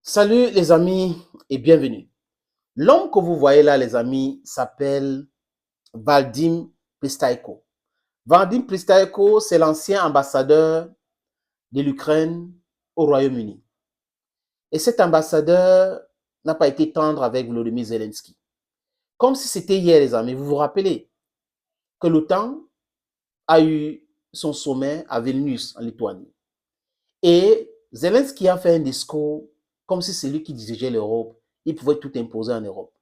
Salut les amis et bienvenue. L'homme que vous voyez là, les amis, s'appelle Vadim Pristaiko. Vadim Pristaiko, c'est l'ancien ambassadeur de l'Ukraine au Royaume-Uni. Et cet ambassadeur n'a pas été tendre avec Volodymyr Zelensky. Comme si c'était hier, les amis. Vous vous rappelez que l'OTAN a eu son sommet à Vilnius, en Lituanie. Et Zelensky a fait un discours comme si c'est lui qui dirigeait l'Europe. Il pouvait tout imposer en Europe.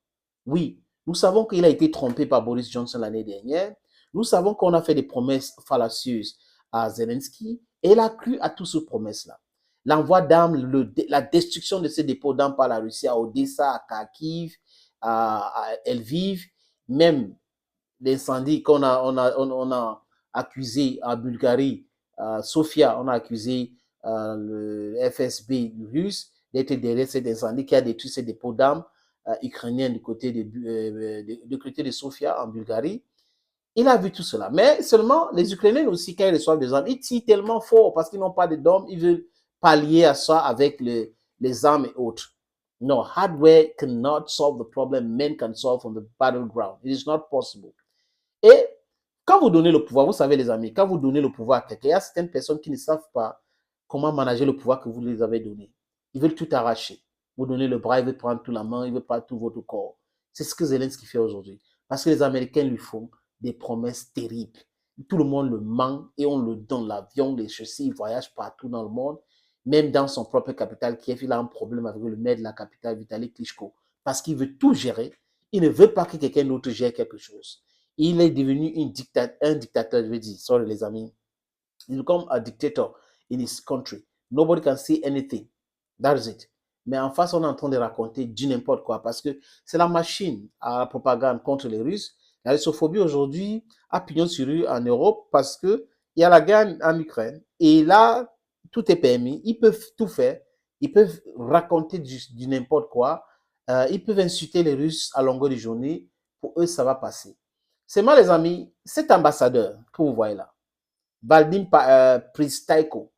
Oui, nous savons qu'il a été trompé par Boris Johnson l'année dernière. Nous savons qu'on a fait des promesses fallacieuses à Zelensky et il a cru à toutes ces promesses-là. L'envoi d'armes, la destruction de ces dépôts d'armes par la Russie à Odessa, à Kharkiv, à Lviv, même l'incendie qu'on a accusé en Bulgarie, Sofia, on a accusé le FSB russe d'être derrière cet incendie qui a détruit ces dépôts d'armes ukrainiens du côté de Sofia en Bulgarie. Il a vu tout cela. Mais seulement, les Ukrainiens aussi, quand ils reçoivent des armes, ils tirent tellement fort parce qu'ils n'ont pas de dôme, ils veulent pallier à ça avec les armes et autres. No, hardware cannot solve the problem men can solve on the battleground. It is not possible. Et quand vous donnez le pouvoir, vous savez les amis, quand vous donnez le pouvoir à quelqu'un, il y a certaines personnes qui ne savent pas comment manager le pouvoir que vous les avez donné. Ils veulent tout arracher. Vous donnez le bras, il veut prendre toute la main, il veut prendre tout votre corps. C'est ce que Zelensky fait aujourd'hui. Parce que les Américains lui font des promesses terribles. Tout le monde le ment et on le donne l'avion, les chaussées, il voyage partout dans le monde. Même dans son propre capitale, Kiev, il a un problème avec le maire de la capitale, Vitaly Klitschko. Parce qu'il veut tout gérer. Il ne veut pas que quelqu'un d'autre gère quelque chose. Il est devenu un dictateur, je veux dire, sorry les amis. Il become a dictator in his country. Nobody can say anything. That's it. Mais en face, on est en train de raconter du n'importe quoi parce que c'est la machine à la propagande contre les Russes. La russophobie aujourd'hui a pignon sur rue en Europe parce que il y a la guerre en Ukraine et là, tout est permis. Ils peuvent tout faire. Ils peuvent raconter du n'importe quoi. Ils peuvent insulter les Russes à longueur de journée. Pour eux, ça va passer. C'est moi, les amis, cet ambassadeur que vous voyez là, Vadim Pristaiko,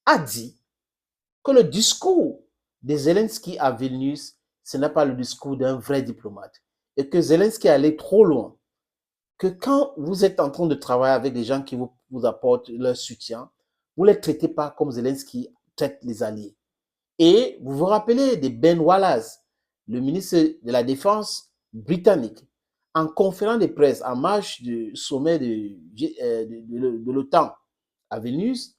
a dit que le discours de Zelensky à Vilnius, ce n'est pas le discours d'un vrai diplomate. Et que Zelensky allait trop loin. Que quand vous êtes en train de travailler avec des gens qui vous apportent leur soutien, vous ne les traitez pas comme Zelensky traite les alliés. Et vous vous rappelez de Ben Wallace, le ministre de la Défense britannique, en conférence de presse en marge du sommet de l'OTAN à Vilnius,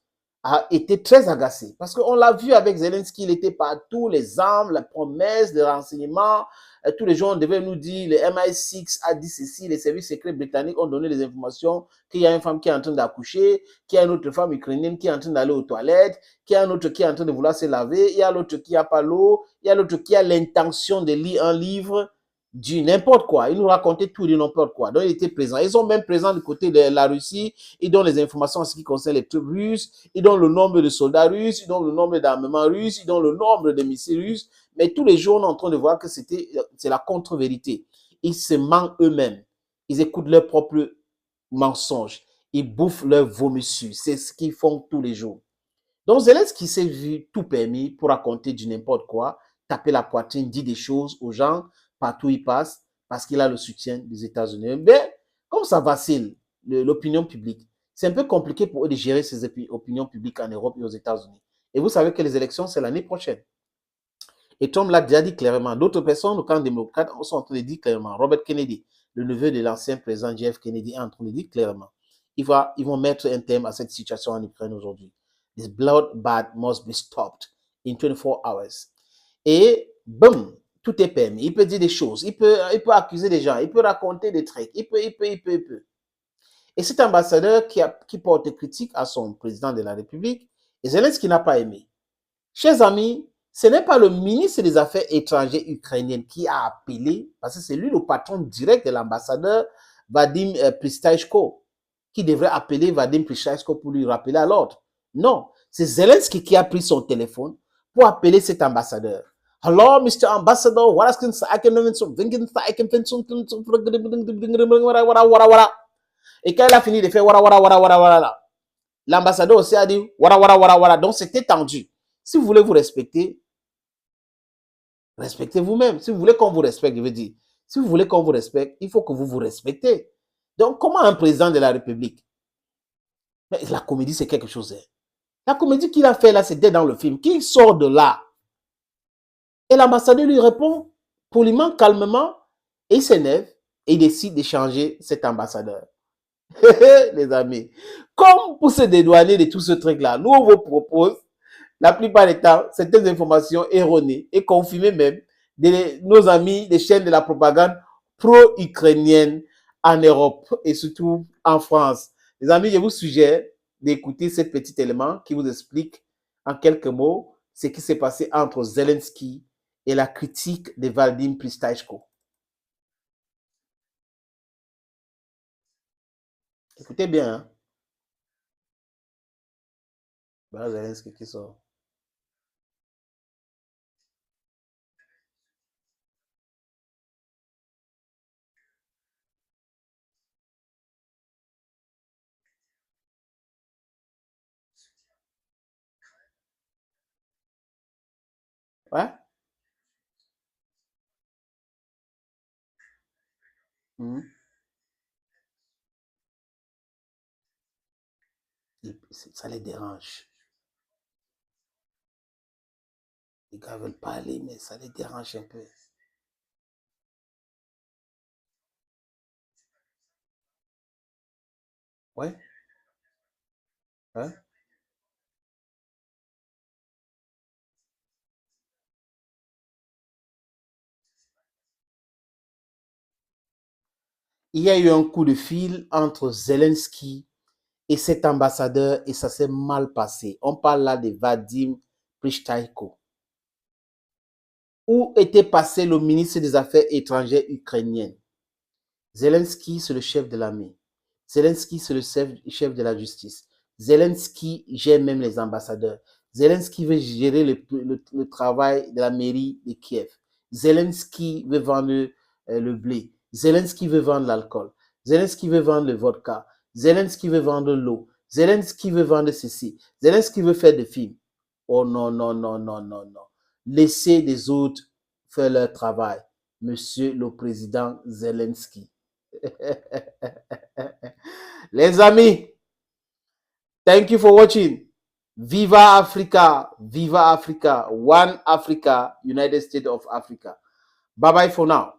a été très agacé. Parce qu'on l'a vu avec Zelensky, il était partout, les armes, la promesse, les renseignements. Tous les jours, on devait nous dire, le MI6 a dit ceci, les services secrets britanniques ont donné des informations qu'il y a une femme qui est en train d'accoucher, qu'il y a une autre femme ukrainienne qui est en train d'aller aux toilettes, qu'il y a un autre qui est en train de vouloir se laver, il y a l'autre qui n'a pas l'eau, il y a l'autre qui a l'intention de lire un livre, du n'importe quoi. Ils nous racontaient tout du n'importe quoi. Donc, ils étaient présents. Ils sont même présents du côté de la Russie. Ils donnent les informations en ce qui concerne les troupes russes. Ils donnent le nombre de soldats russes. Ils donnent le nombre d'armements russes. Ils donnent le nombre de missiles russes. Mais tous les jours, on est en train de voir que c'est la contre-vérité. Ils se mentent eux-mêmes. Ils écoutent leurs propres mensonges. Ils bouffent leurs vomissures. C'est ce qu'ils font tous les jours. Donc, Zelensky s'est vu tout permis pour raconter du n'importe quoi, taper la poitrine, dire des choses aux gens partout où il passe, parce qu'il a le soutien des États-Unis. Mais comme ça vacille l'opinion publique, c'est un peu compliqué pour eux de gérer ces opinions publiques en Europe et aux États-Unis. Et vous savez que les élections, c'est l'année prochaine. Et Trump l'a déjà dit clairement. D'autres personnes, au camp démocrate, sont en train de dire clairement. Robert Kennedy, le neveu de l'ancien président Jeff Kennedy, est en train de dire clairement. Ils vont mettre un terme à cette situation en Ukraine aujourd'hui. This bloodbath must be stopped in 24 hours. Et boum, tout est permis. Il peut dire des choses, il peut accuser des gens, il peut raconter des trucs, il peut. Et cet ambassadeur qui porte critique à son président de la République, et Zelensky n'a pas aimé. Chers amis, ce n'est pas le ministre des Affaires étrangères ukrainien qui a appelé, parce que c'est lui le patron direct de l'ambassadeur Vadim Pristaishko, qui devrait appeler Vadim Pristaishko pour lui rappeler à l'ordre. Non, c'est Zelensky qui a pris son téléphone pour appeler cet ambassadeur. Hello, Mr. Ambassador, et quand il a fini de faire l'ambassadeur aussi a dit donc c'était tendu. Si vous voulez vous respecter, Respectez vous-même. Si vous voulez qu'on vous respecte, je veux dire, si vous voulez qu'on vous respecte, il faut que vous vous respectez. Donc, comment un président de la République? Mais la comédie, c'est quelque chose. Hein. La comédie qu'il a fait là, c'était dans le film. Qu'il sort de là. Et l'ambassadeur lui répond poliment, calmement, et il s'énerve et il décide de changer cet ambassadeur. Les amis, comme pour se dédouaner de tout ce truc-là, nous, on vous propose, la plupart du temps, certaines informations erronées et confirmées même de nos amis des chaînes de la propagande pro-ukrainienne en Europe et surtout en France. Les amis, je vous suggère d'écouter ce petit élément qui vous explique en quelques mots ce qui s'est passé entre Zelensky et la critique de Vladimir Pristashko. Écoutez bien, hein? Voilà Zelensky qui sort. Ouais? Mmh. Ça les dérange. Les gars veulent parler, mais ça les dérange un peu. Ouais? Hein? Il y a eu un coup de fil entre Zelensky et cet ambassadeur et ça s'est mal passé. On parle là de Vadim Prishtaiko. Où était passé le ministre des Affaires étrangères ukrainien? Zelensky, c'est le chef de l'armée. Zelensky, c'est le chef de la justice. Zelensky gère même les ambassadeurs. Zelensky veut gérer le travail de la mairie de Kiev. Zelensky veut vendre le blé. Zelensky veut vendre l'alcool. Zelensky veut vendre le vodka. Zelensky veut vendre l'eau. Zelensky veut vendre ceci. Zelensky veut faire des films. Oh non, non, non, non, non, non. Laissez les autres faire leur travail. Monsieur le président Zelensky. Les amis, thank you for watching. Viva Africa, Viva Africa, One Africa, United States of Africa. Bye bye for now.